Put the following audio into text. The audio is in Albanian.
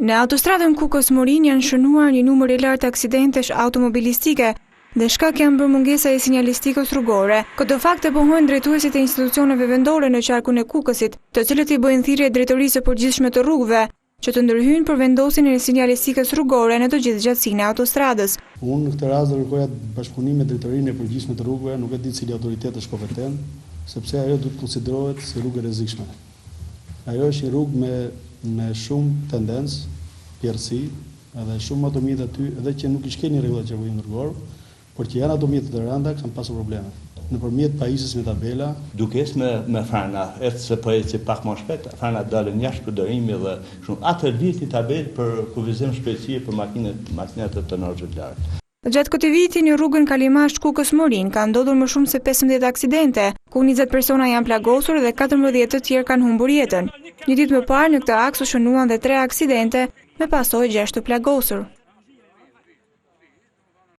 Në autostradën Kukës-Morin janë shënuar një numër i lartë aksidentesh automobilistike dhe shkak janë bërë mungesa e sinjalistikës rrugore. Këto fakte pohojnë drejtuesit e institucioneve vendore në qarkun e Kukësit, të cilët i bëjnë thirrje drejtorisë së përgjithshme të rrugëve, që të ndërhyjnë për vendosjen e sinjalistikës rrugore në të gjithë gjatësinë e autostradës. Unë në këtë rast kërkoja bashkëpunim me drejtorinë e përgjithshme të rrugëve, nuk e di cili autoritet është kompetent, sepse ajo duhet të konsiderohet si rrugë e rrezikshme. Ajo është një rrugë me shumë tendencë, pjerësi, edhe shumë automjete aty, edhe që nuk i shkel një rregullat qarkullimit rrugor, por që janë automjete të rënda kanë pasur probleme. Nëpërmjet pajisjes me tabela, duke me frana, se po eci pak më shpejt, frana dalën jashtë përdorimi dhe shumë atë viti tabelë për kufizim shpejtësie për makinat të tonazhit të lartë. Gjatë këtij viti në rrugën Kalimasht-Kukës-Morin ka ndodhur më shumë se 15 aksidente, ku 20 persona janë plagosur dhe 14 të tjerë kanë humbur jetën. Një ditë më parë në këtë aks u shënuan dhe 3 aksidente me pasojë 6 të plagosur.